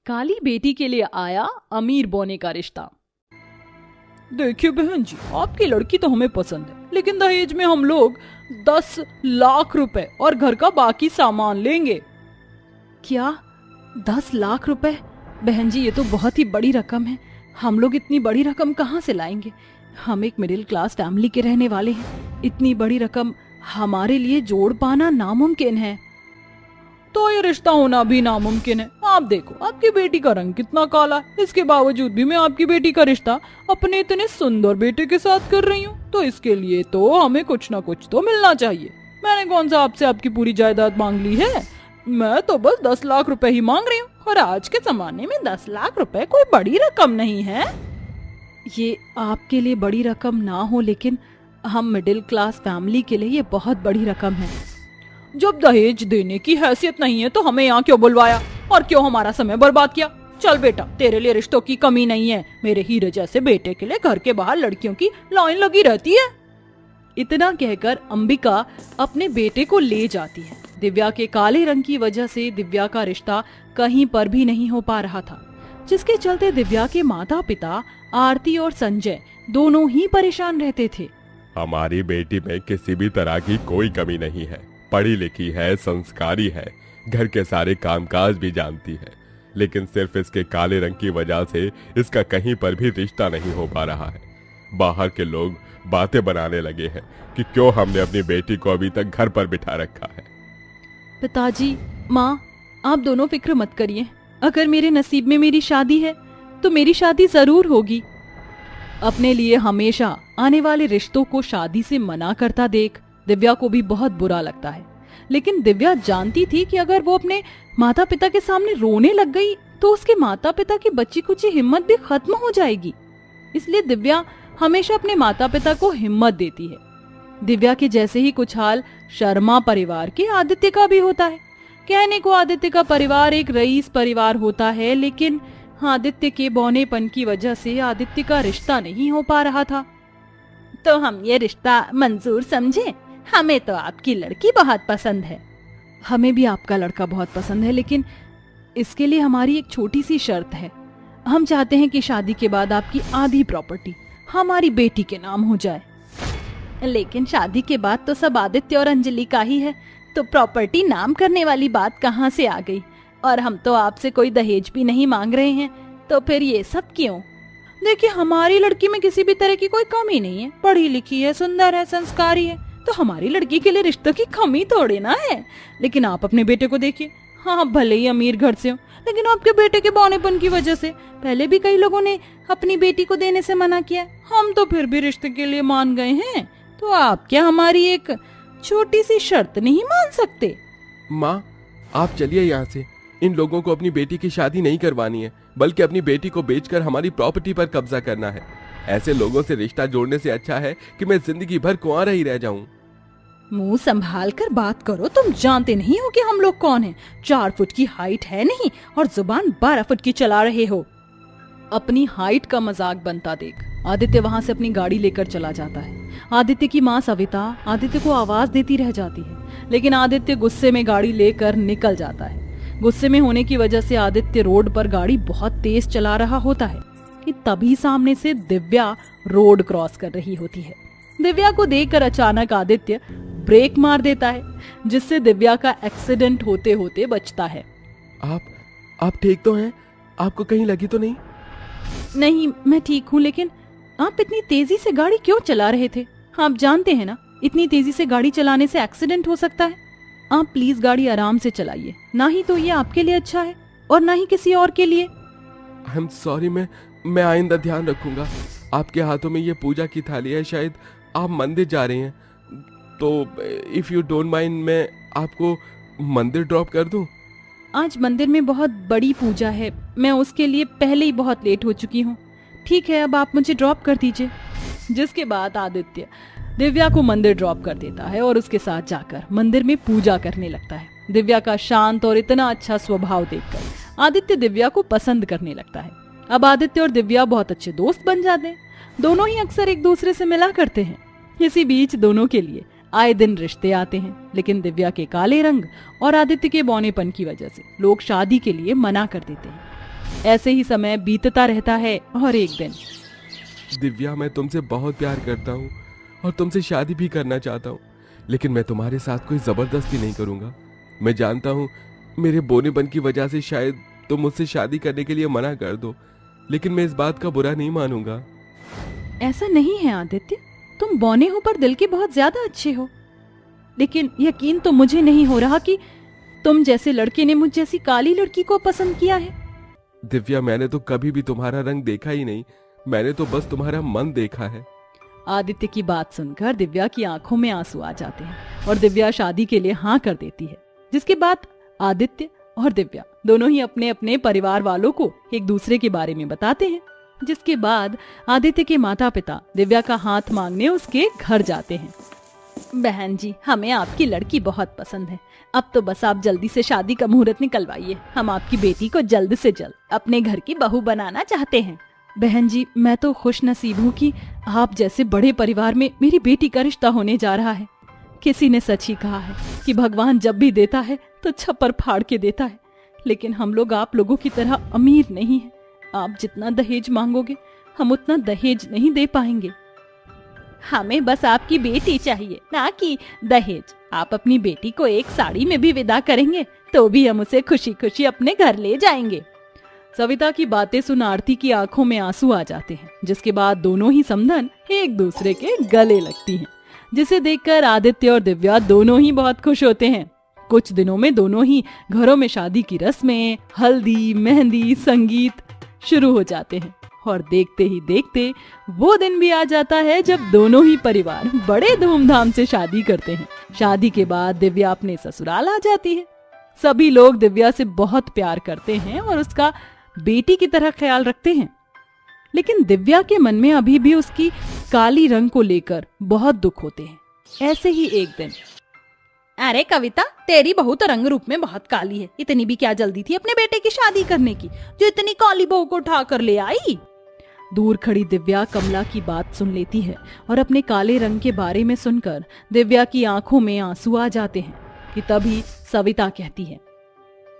काली बेटी के लिए आया अमीर बौने का रिश्ता। देखिए बहन जी, आपकी लड़की तो हमें पसंद है, लेकिन दहेज में हम लोग 10 लाख रुपए और घर का बाकी सामान लेंगे। क्या 10 लाख रुपए? बहन जी, ये तो बहुत ही बड़ी रकम है। हम लोग इतनी बड़ी रकम कहाँ से लाएंगे? हम एक मिडिल क्लास फैमिली के रहने वाले हैं। इतनी बड़ी रकम हमारे लिए जोड़ पाना नामुमकिन है। तो ये रिश्ता होना भी नामुमकिन है। आप देखो, आपकी बेटी का रंग कितना काला है, इसके बावजूद भी मैं आपकी बेटी का रिश्ता अपने इतने सुंदर बेटे के साथ कर रही हूँ। तो इसके लिए तो हमें कुछ ना कुछ तो मिलना चाहिए। मैंने कौन सा आपसे आपकी पूरी जायदाद मांग ली है? मैं तो बस 10 लाख रुपए ही मांग रही हूँ, और आज के जमाने में 10 लाख रुपए कोई बड़ी रकम नहीं है। ये आपके लिए बड़ी रकम ना हो, लेकिन हम मिडिल क्लास फैमिली के लिए ये बहुत बड़ी रकम है। जब दहेज देने की हैसियत नहीं है तो हमें यहाँ क्यों बुलवाया और क्यों हमारा समय बर्बाद किया? चल बेटा, तेरे लिए रिश्तों की कमी नहीं है। मेरे हीरे जैसे बेटे के लिए घर के बाहर लड़कियों की लाइन लगी रहती है। इतना कहकर अंबिका अपने बेटे को ले जाती है। दिव्या के काले रंग की वजह से दिव्या का रिश्ता कहीं पर भी नहीं हो पा रहा था, जिसके चलते दिव्या के माता पिता आरती और संजय दोनों ही परेशान रहते थे। हमारी बेटी में किसी भी तरह की कोई कमी नहीं है। पढ़ी लिखी है, संस्कारी है, घर के सारे कामकाज भी जानती है, लेकिन सिर्फ इसके काले रंग की वजह से इसका कहीं पर भी रिश्ता नहीं हो पा रहा है। बाहर के लोग बातें बनाने लगे हैं कि क्यों हमने अपनी बेटी को अभी तक घर पर बिठा रखा है। पिताजी, माँ, आप दोनों फिक्र मत करिए। अगर मेरे नसीब में मेरी शादी है तो मेरी शादी जरूर होगी। अपने लिए हमेशा आने वाले रिश्तों को शादी से मना करता देख दिव्या को भी बहुत बुरा लगता है। लेकिन दिव्या जानती थी कि अगर वो अपने माता पिता के सामने रोने लग गई तो उसके माता पिता की बच्ची कुची हिम्मत भी खत्म हो जाएगी। इसलिए दिव्या हमेशा अपने माता पिता को हिम्मत देती है। दिव्या के जैसे ही कुछ हाल शर्मा परिवार के आदित्य का भी होता है। कहने को आदित्य का परिवार एक रईस परिवार होता है, लेकिन आदित्य के बौनेपन की वजह से आदित्य का रिश्ता नहीं हो पा रहा था। तो हम ये रिश्ता मंजूर समझे? हमें तो आपकी लड़की बहुत पसंद है। हमें भी आपका लड़का बहुत पसंद है, लेकिन इसके लिए हमारी एक छोटी सी शर्त है। हम चाहते हैं कि शादी के बाद आपकी आधी प्रॉपर्टी हमारी बेटी के नाम हो जाए। लेकिन शादी के बाद तो सब आदित्य और अंजलि का ही है, तो प्रॉपर्टी नाम करने वाली बात कहाँ से आ गई? और हम तो आपसे कोई दहेज भी नहीं मांग रहे हैं, तो फिर ये सब क्यों? देखिए, हमारी लड़की में किसी भी तरह की कोई कमी नहीं है। पढ़ी लिखी है, सुंदर है, संस्कारी है, तो हमारी लड़की के लिए रिश्तों की कमी थोड़ी ना है। लेकिन आप अपने बेटे को देखिए। हाँ, भले ही अमीर घर से हो, लेकिन आपके बेटे के बौनेपन की वजह से पहले भी कई लोगों ने अपनी बेटी को देने से मना किया। हम तो फिर भी रिश्ते के लिए मान गए हैं, तो आप क्या हमारी एक छोटी सी शर्त नहीं मान सकते? माँ, आप चलिए यहाँ से। इन लोगों को अपनी बेटी की शादी नहीं करवानी है, बल्कि अपनी बेटी को बेचकर हमारी प्रॉपर्टी पर कब्जा करना है। ऐसे लोगों से रिश्ता जोड़ने से अच्छा है कि मैं जिंदगी भर कुंवारा ही रह जाऊं। मुंह संभाल कर बात करो। तुम जानते नहीं हो कि हम लोग कौन हैं? 4 फुट की हाइट है नहीं और जुबान 12 फुट की चला रहे हो। अपनी हाइट का मजाक बनता देख आदित्य वहाँ से अपनी गाड़ी लेकर चला जाता है। आदित्य की माँ सविता आदित्य को आवाज देती रह जाती है, लेकिन आदित्य गुस्से में गाड़ी लेकर निकल जाता है। गुस्से में होने की वजह से आदित्य रोड पर गाड़ी बहुत तेज चला रहा होता है कि तभी सामने से दिव्या रोड क्रॉस कर रही होती है। दिव्या को देखकर अचानक आदित्य ब्रेक मार देता है, जिससे दिव्या का एक्सीडेंट होते होते बचता है। आप ठीक तो हैं? आपको कहीं लगी तो नहीं? नहीं, मैं ठीक हूँ, लेकिन आप इतनी तेजी से गाड़ी क्यों चला रहे थे? आप जानते हैं ना, इतनी तेजी से गाड़ी चलाने से एक्सीडेंट हो सकता है। आप प्लीज गाड़ी आराम से चलाइए, ना ही तो ये आपके लिए अच्छा है और ना ही किसी और के लिए। आई एम सॉरी, मैं आइंदा ध्यान रखूंगा। आपके हाथों में ये पूजा की थाली है, शायद आप मंदिर जा रहे हैं, तो इफ यू डोंट माइंड मैं आपको मंदिर ड्रॉप कर दूं? आज मंदिर में बहुत बड़ी पूजा है, मैं उसके लिए पहले ही बहुत लेट हो चुकी हूँ। ठीक है, अब आप मुझे ड्रॉप कर दीजिए। जिसके बाद आदित्य दिव्या को मंदिर ड्रॉप कर देता है और उसके साथ जाकर मंदिर में पूजा करने लगता है। दिव्या का शांत और इतना अच्छा स्वभाव देखकर आदित्य दिव्या को पसंद करने लगता है। अब आदित्य और दिव्या बहुत अच्छे दोस्त बन जाते हैं। दोनों ही अक्सर एक दूसरे से मिला करते हैं। इसी बीच दोनों के लिए आए दिन रिश्ते आते हैं, लेकिन दिव्या के काले रंग और आदित्य के बौनेपन की वजह से लोग शादी के लिए मना कर देते हैं। ऐसे ही समय बीतता रहता है और एक दिन दिव्या, मैं तुमसे बहुत प्यार करता हूँ और तुमसे शादी भी करना चाहता हूँ, लेकिन मैं तुम्हारे साथ कोई जबरदस्ती नहीं करूँगा। मैं जानता हूँ मेरे बोनेपन की वजह से शायद तुम मुझसे शादी करने के लिए मना कर दो, लेकिन मैं इस बात का बुरा नहीं मानूंगा। ऐसा नहीं है आदित्य, तुम बौने हो पर दिल के बहुत ज्यादा अच्छे हो। लेकिन यकीन तो मुझे नहीं हो रहा कि तुम जैसे लड़के ने मुझ जैसी काली लड़की को पसंद किया है। दिव्या, मैंने तो कभी भी तुम्हारा रंग देखा ही नहीं, मैंने तो बस तुम्हारा मन देखा है। आदित्य की बात सुनकर दिव्या की आंखों में आंसू आ जाते हैं और दिव्या शादी के लिए हाँ कर देती है। जिसके बाद आदित्य और दिव्या दोनों ही अपने अपने परिवार वालों को एक दूसरे के बारे में बताते हैं। जिसके बाद आदित्य के माता पिता दिव्या का हाथ मांगने उसके घर जाते हैं। बहन जी, हमें आपकी लड़की बहुत पसंद है। अब तो बस आप जल्दी से शादी का मुहूर्त निकलवाइए। हम आपकी बेटी को जल्द से जल्द अपने घर की बहू बनाना चाहते हैं। बहन जी, मैं तो खुश नसीब हूँ कि आप जैसे बड़े परिवार में मेरी बेटी का रिश्ता होने जा रहा है। किसी ने सच ही कहा है कि भगवान जब भी देता है तो छप्पर फाड़ के देता है, लेकिन हम लोग आप लोगों की तरह अमीर नहीं है। आप जितना दहेज मांगोगे हम उतना दहेज नहीं दे पाएंगे। हमें बस आपकी बेटी चाहिए, ना कि दहेज। आप अपनी बेटी को एक साड़ी में भी विदा करेंगे तो भी हम उसे खुशी खुशी अपने घर ले जाएंगे। सविता की बातें सुन आरती की आंखों में आंसू आ जाते हैं। जिसके बाद दोनों ही समधन एक दूसरे के गले लगती हैं, जिसे देखकर आदित्य और दिव्या दोनों ही बहुत खुश होते हैं। कुछ दिनों में दोनों ही घरों में शादी की रस्में, हल्दी, मेहंदी, संगीत शुरू हो जाते हैं और देखते ही देखते वो दिन भी आ जाता है जब दोनों ही परिवार बड़े धूमधाम से शादी करते हैं। शादी के बाद दिव्या अपने ससुराल आ जाती है। सभी लोग दिव्या से बहुत प्यार करते हैं और उसका बेटी की तरह ख्याल रखते हैं, लेकिन दिव्या के मन में अभी भी उसकी काली रंग को लेकर बहुत दुख होते हैं। ऐसे ही एक दिन, अरे कविता, तेरी बहू तो रंग रूप में बहुत काली है। इतनी भी क्या जल्दी थी अपने बेटे की शादी करने की, जो इतनी काली बहू को उठा कर ले आई। दूर खड़ी दिव्या कमला की बात सुन लेती है और अपने काले रंग के बारे में सुनकर दिव्या की आंखों में आंसू आ जाते हैं कि तभी सविता कहती है,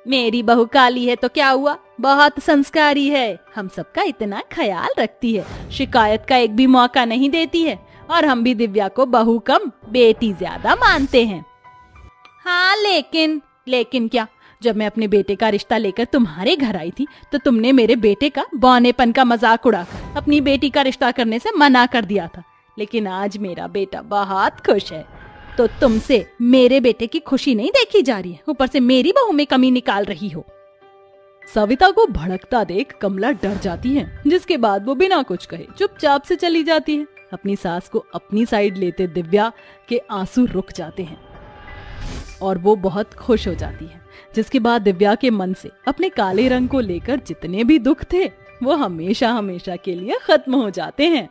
मेरी बहू काली है तो क्या हुआ, बहुत संस्कारी है, हम सबका इतना ख्याल रखती है, शिकायत का एक भी मौका नहीं देती है, और हम भी दिव्या को बहू कम बेटी ज्यादा मानते हैं। हाँ, लेकिन क्या, जब मैं अपने बेटे का रिश्ता लेकर तुम्हारे घर आई थी तो तुमने मेरे बेटे का बौनेपन का मजाक उड़ाकर अपनी बेटी का रिश्ता करने से मना कर दिया था। लेकिन आज मेरा बेटा बहुत खुश है, तो तुमसे मेरे बेटे की खुशी नहीं देखी जा रही है, ऊपर से मेरी बहू में कमी निकाल रही हो। सविता को भड़कता देख कमला डर जाती है, जिसके बाद वो बिना कुछ कहे चुपचाप से चली जाती है। अपनी सास को अपनी साइड लेते दिव्या के आंसू रुक जाते हैं और वो बहुत खुश हो जाती है। जिसके बाद दिव्या के मन से अपने काले रंग को लेकर जितने भी दुख थे वो हमेशा हमेशा के लिए खत्म हो जाते हैं।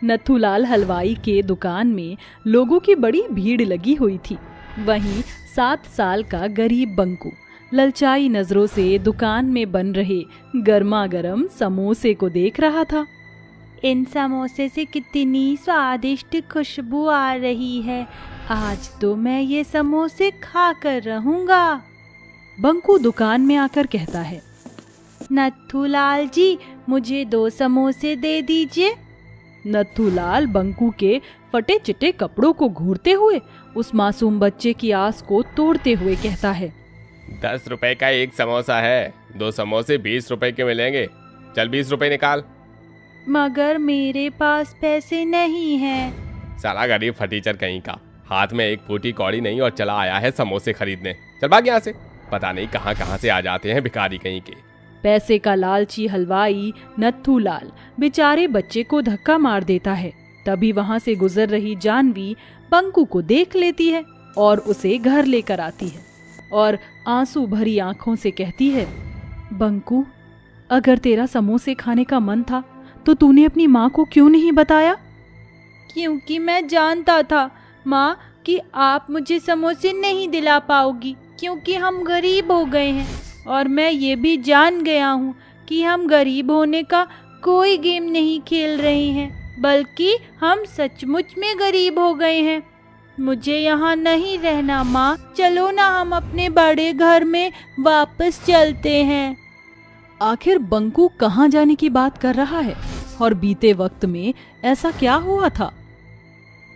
नथुलाल हलवाई के दुकान में लोगों की बड़ी भीड़ लगी हुई थी। वहीं 7 साल का गरीब बंकू ललचाई नजरों से दुकान में बन रहे गर्मा गर्म समोसे को देख रहा था। इन समोसे से कितनी स्वादिष्ट खुशबू आ रही है, आज तो मैं ये समोसे खा कर रहूंगा। बंकू दुकान में आकर कहता है, नथुलाल जी, मुझे 2 समोसे दे दीजिए। नथुलाल बंकू के फटे चिटे कपड़ों को घूरते हुए उस मासूम बच्चे की आस को तोड़ते हुए कहता है, 10 रुपए का एक समोसा है, 2 समोसे 20 रुपए के मिलेंगे, चल 20 रुपए निकाल। मगर मेरे पास पैसे नहीं हैं। साला गरीब फटीचर कहीं का, हाथ में एक फूटी कौड़ी नहीं और चला आया है समोसे खरीदने। चल भाग यहाँ से, पता नहीं कहाँ कहाँ से आ जाते हैं भिखारी कहीं के। पैसे का लालची हलवाई नथुलाल बेचारे बच्चे को धक्का मार देता है। तभी वहां से गुजर रही जानवी बंकू को देख लेती है और उसे घर लेकर आती है और आंसू भरी आंखों से कहती है, बंकू, अगर तेरा समोसे खाने का मन था तो तूने अपनी माँ को क्यों नहीं बताया? क्योंकि मैं जानता था माँ कि आप मुझे समोसे नहीं दिला पाओगी, क्योंकि हम गरीब हो गए हैं, और मैं ये भी जान गया हूँ कि हम गरीब होने का कोई गेम नहीं खेल रहे हैं, बल्कि हम सचमुच में गरीब हो गए हैं। मुझे यहाँ नहीं रहना माँ, चलो ना हम अपने बड़े घर में वापस चलते हैं। आखिर बंकू कहाँ जाने की बात कर रहा है और बीते वक्त में ऐसा क्या हुआ था?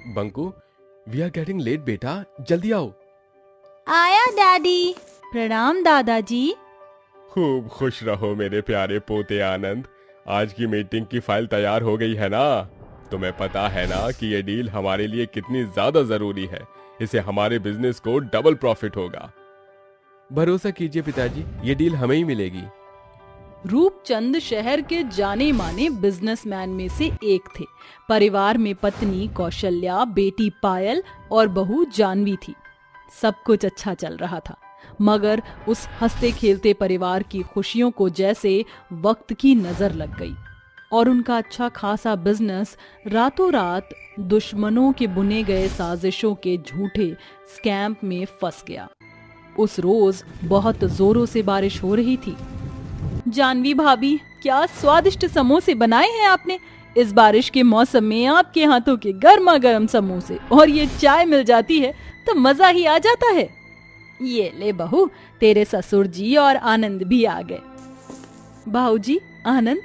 Banku, we are getting late बेटा, जल्दी आओ। आया डैडी। प्रणाम दादाजी। खूब खुश रहो मेरे प्यारे पोते आनंद। आज की मीटिंग की फाइल तैयार हो गई है ना? तुम्हें पता है ना कि ये डील हमारे लिए कितनी ज्यादा जरूरी है। इससे हमारे बिजनेस को डबल प्रॉफिट होगा। भरोसा कीजिए पिताजी, ये डील हमें ही मिलेगी। रूपचंद शहर के जाने माने बिजनेसमैन में से एक थे। परिवार में पत्नी कौशल्या, बेटी पायल और बहू जानवी थी। सब कुछ अच्छा चल रहा था, मगर उस हंसते खेलते परिवार की खुशियों को जैसे वक्त की नजर लग गई और उनका अच्छा खासा बिजनेस रातों रात दुश्मनों के बुने गए साजिशों के झूठे स्कैम में फंस गया। उस रोज बहुत जोरों से बारिश हो रही थी। जानवी भाभी, क्या स्वादिष्ट समोसे बनाए हैं आपने। इस बारिश के मौसम में आपके हाथों के गर्मा गर्म समोसे और ये चाय मिल जाती है तो मजा ही आ जाता है। ये ले बहू, तेरे ससुर जी और आनंद भी आ गए। बाबूजी, आनंद,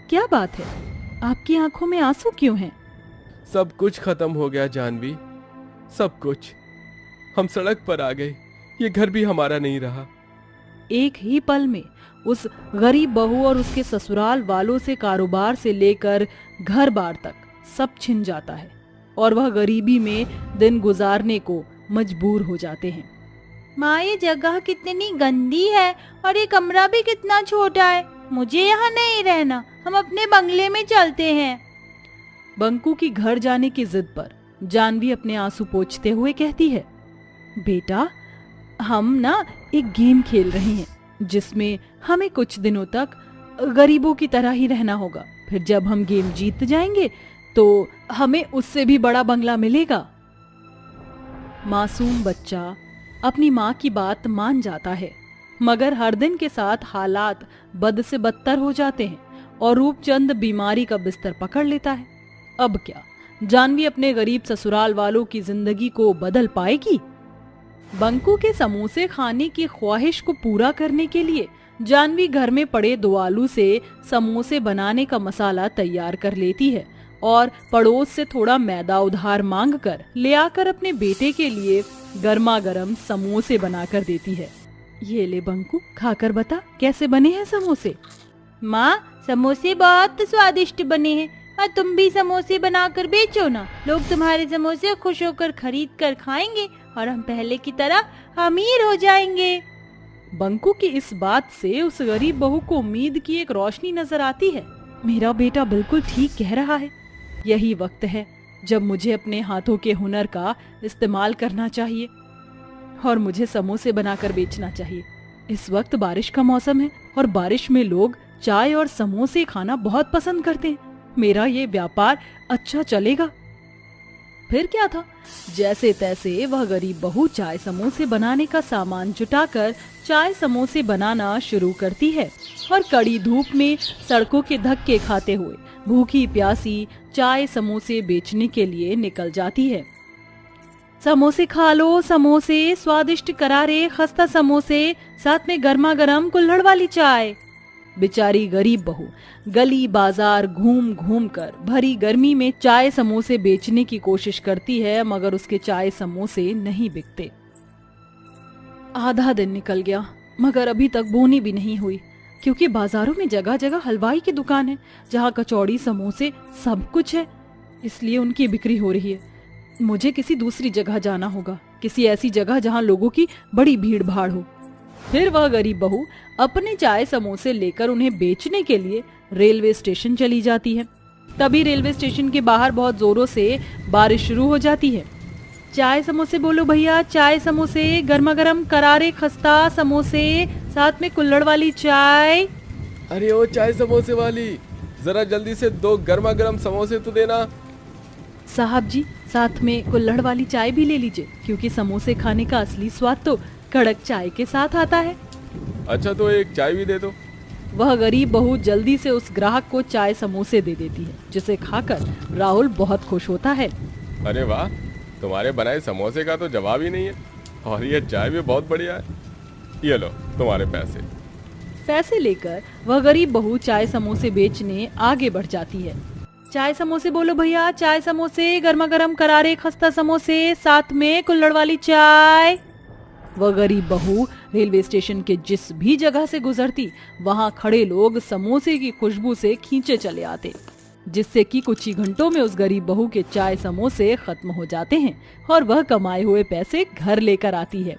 क्या बात है, आपकी आंखों में आंसू क्यों हैं? सब कुछ खत्म हो गया जानवी, सब कुछ। हम सड़क पर आ गए, ये घर भी हमारा नहीं रहा। एक ही पल में उस गरीब बहू और उसके ससुराल वालों से कारोबार से लेकर घर बार तक सब छिन जाता है और वह गरीबी में दिन गुजारने को मजबूर हो जाते हैं। माँ, ये जगह कितनी गंदी है और ये कमरा भी कितना छोटा है। मुझे यहाँ नहीं रहना, हम अपने बंगले में चलते हैं। बंकू की घर जाने की जिद पर जानवी अपने आंसू पोंछते हुए कहती है, बेटा, हम ना एक गेम खेल रहे हैं जिसमें हमें कुछ दिनों तक गरीबों की तरह ही रहना होगा। फिर जब हम गेम जीत जाएंगे तो हमें उससे भी बड़ा बंगला मिलेगा। मासूम बच्चा अपनी माँ की बात मान जाता है, मगर हर दिन के साथ हालात बद से बदतर हो जाते हैं और रूपचंद बीमारी का बिस्तर पकड़ लेता है। अब क्या जानवी अपने गरीब ससुराल वालों की जिंदगी को बदल पाएगी? बंकू के समोसे खाने की ख्वाहिश को पूरा करने के लिए जानवी घर में पड़े 2 आलू से समोसे बनाने का मसाला तैयार कर लेती है और पड़ोस से थोड़ा मैदा उधार मांगकर ले आकर अपने बेटे के लिए गर्मा गर्म समोसे बनाकर देती है। ये ले बंकू, खाकर बता कैसे बने हैं समोसे। माँ, समोसे बहुत स्वादिष्ट बने हैं और तुम भी समोसे बनाकर बेचो ना। लोग तुम्हारे समोसे खुश होकर खरीद कर खाएंगे और हम पहले की तरह अमीर हो जाएंगे। बंकू की इस बात से उस गरीब बहू को उम्मीद की एक रोशनी नजर आती है। मेरा बेटा बिल्कुल ठीक कह रहा है। यही वक्त है जब मुझे अपने हाथों के हुनर का इस्तेमाल करना चाहिए और मुझे समोसे बनाकर बेचना चाहिए। इस वक्त बारिश का मौसम है और बारिश में लोग चाय और समोसे खाना बहुत पसंद करते हैं। मेरा ये व्यापार अच्छा चलेगा। फिर क्या था, जैसे तैसे वह गरीब बहू चाय समोसे बनाने का सामान जुटाकर चाय समोसे बनाना शुरू करती है और कड़ी धूप में सड़कों के धक्के खाते हुए भूखी प्यासी चाय समोसे बेचने के लिए निकल जाती है। समोसे खा लो, समोसे स्वादिष्ट करारे खस्ता समोसे, साथ में गर्मा गर्म कुल्हड़ वाली चाय। बेचारी गरीब बहू गली बाजार घूम घूम कर भरी गर्मी में चाय समोसे बेचने की कोशिश करती है, मगर उसके चाय समोसे नहीं बिकते। आधा दिन निकल गया मगर अभी तक बोनी भी नहीं हुई, क्योंकि बाजारों में जगह जगह हलवाई की दुकान है जहाँ कचौड़ी समोसे सब कुछ है, इसलिए उनकी बिक्री हो रही है। मुझे किसी दूसरी जगह जाना होगा, किसी ऐसी जगह जहाँ लोगों की बड़ी भीड़ भाड़ हो। फिर वह गरीब बहू अपने चाय समोसे लेकर उन्हें बेचने के लिए रेलवे स्टेशन चली जाती है। तभी रेलवे स्टेशन के बाहर बहुत जोरों से बारिश शुरू हो जाती है। चाय समोसे बोलो भैया, चाय समोसे, गर्मा गर्म करारे खस्ता समोसे, साथ में कुल्हड़ वाली चाय। अरे ओ चाय समोसे वाली, जरा जल्दी से 2 गर्मा गर्म समोसे तो देना। साहब जी, साथ में कुल्हड़ वाली चाय भी ले लीजिए, क्योंकि समोसे खाने का असली स्वाद तो कड़क चाय के साथ आता है। अच्छा, तो एक चाय भी दे दो। वह गरीब बहू जल्दी से उस ग्राहक को चाय समोसे दे देती है, जिसे खाकर राहुल बहुत खुश होता है। अरे वाह, तुम्हारे बनाए समोसे का तो जवाब ही नहीं है, और ये चाय भी बहुत बढ़िया है। ये लो तुम्हारे पैसे। पैसे लेकर वह गरीब बहू चाय समोसे बेचने आगे बढ़ जाती है। चाय समोसे बोलो भैया, चाय समोसे, गर्मा गर्म करारे खस्ता समोसे, साथ में कुल्हड़ वाली चाय। वह गरीब बहू रेलवे स्टेशन के जिस भी जगह से गुजरती वहां खड़े लोग समोसे की खुशबू से खींचे चले आते, जिससे कि कुछ ही घंटों में उस गरीब बहू के चाय समोसे खत्म हो जाते हैं और वह कमाए हुए पैसे घर लेकर आती है।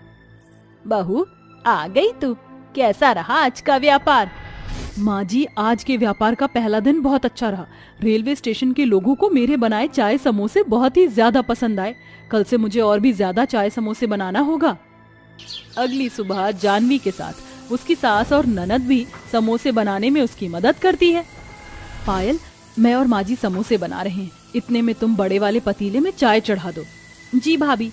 बहू आ गई तू, कैसा रहा आज का व्यापार? माँ जी, आज के व्यापार का पहला दिन बहुत अच्छा रहा। रेलवे स्टेशन के लोगों को मेरे बनाए चाय समोसे बहुत ही ज्यादा पसंद आए। कल से मुझे और भी ज्यादा चाय समोसे बनाना होगा। अगली सुबह जानवी के साथ उसकी सास और ननद भी समोसे बनाने में उसकी मदद करती है। पायल, मैं और माँ जी समोसे बना रहे हैं, इतने में तुम बड़े वाले पतीले में चाय चढ़ा दो। जी भाभी।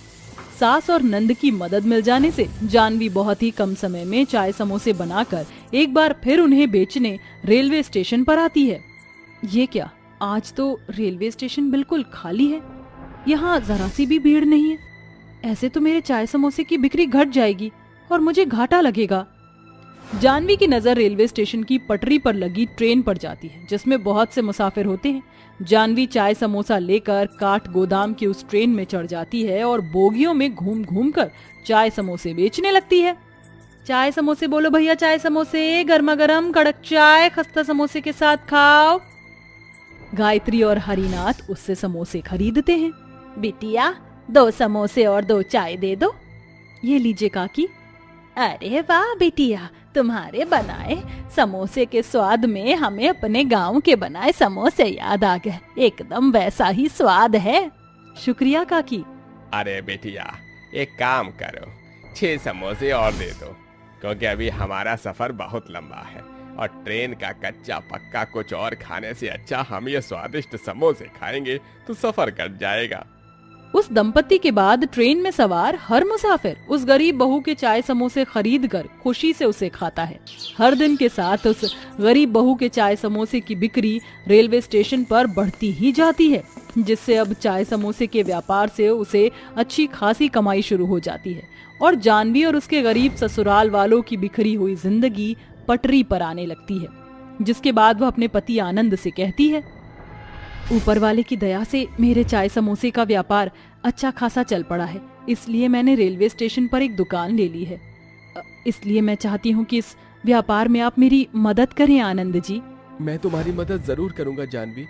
सास और नंद की मदद मिल जाने से जानवी बहुत ही कम समय में चाय समोसे बनाकर एक बार फिर उन्हें बेचने रेलवे स्टेशन पर आती है। ये क्या, आज तो रेलवे स्टेशन बिल्कुल खाली है, यहाँ जरा सी भी भीड़ नहीं है। ऐसे तो मेरे चाय समोसे की बिक्री घट जाएगी और मुझे घाटा लगेगा। जानवी की नजर रेलवे स्टेशन की पटरी पर लगी ट्रेन पर जाती है, जिसमें बहुत से मुसाफिर होते हैं। जानवी चाय समोसा लेकर काठ गोदाम की उस ट्रेन में चढ़ जाती है और बोगियों में घूम घूम कर चाय समोसे बेचने लगती है। चाय समोसे बोलो भैया, चाय समोसे, गर्मा गर्म कड़क चाय खस्ता समोसे के साथ खाओ। गायत्री और हरिनाथ उससे समोसे खरीदते हैं। बिटिया, 2 समोसे और 2 चाय दे दो। ये लीजिए काकी। अरे वाह बिटिया, तुम्हारे बनाए समोसे के स्वाद में हमें अपने गांव के बनाए समोसे याद आ गए। एकदम वैसा ही स्वाद है। शुक्रिया काकी। अरे बेटिया, एक काम करो, 6 समोसे और दे दो, क्योंकि अभी हमारा सफर बहुत लंबा है और ट्रेन का कच्चा पक्का कुछ और खाने से अच्छा हम ये स्वादिष्ट समोसे खाएंगे तो सफर कट जाएगा। उस दंपति के बाद ट्रेन में सवार हर मुसाफिर उस गरीब बहू के चाय समोसे खरीदकर खुशी से उसे खाता है। हर दिन के साथ उस गरीब बहू के चाय समोसे की बिक्री रेलवे स्टेशन पर बढ़ती ही जाती है, जिससे अब चाय समोसे के व्यापार से उसे अच्छी खासी कमाई शुरू हो जाती है और जानवी और उसके गरीब ससुराल वालों की बिखरी हुई जिंदगी पटरी पर आने लगती है। जिसके बाद वह अपने पति आनंद से कहती है, ऊपर वाले की दया से मेरे चाय समोसे का व्यापार अच्छा खासा चल पड़ा है, इसलिए मैंने रेलवे स्टेशन पर एक दुकान ले ली है। इसलिए मैं चाहती हूँ कि इस व्यापार में आप मेरी मदद करें आनंद जी। मैं तुम्हारी मदद जरूर करूंगा जानवी।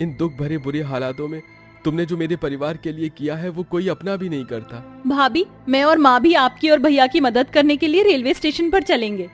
इन दुख भरे बुरे हालातों में तुमने जो मेरे परिवार के लिए किया है वो कोई अपना भी नहीं करता। भाभी, मैं और माँ भी आपकी और भैया की मदद करने के लिए रेलवे स्टेशन पर चलेंगे।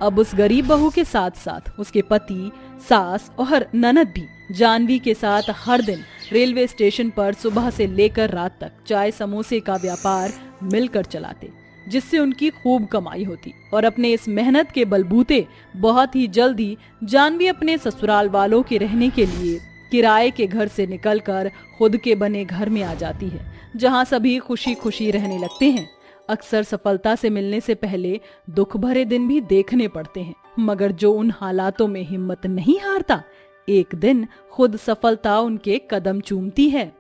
अब उस गरीब बहू के साथ साथ उसके पति, सास और ननद भी जानवी के साथ हर दिन रेलवे स्टेशन पर सुबह से लेकर रात तक चाय समोसे का व्यापार मिलकर चलाते, जिससे उनकी खूब कमाई होती और अपने इस मेहनत के बलबूते बहुत ही जल्दी जानवी अपने ससुराल वालों के रहने के लिए किराए के घर से निकलकर खुद के बने घर में आ जाती है, जहां सभी खुशी खुशी रहने लगते हैं। अक्सर सफलता से मिलने से पहले दुख भरे दिन भी देखने पड़ते हैं, मगर जो उन हालातों में हिम्मत नहीं हारता, एक दिन खुद सफलता उनके कदम चूमती है।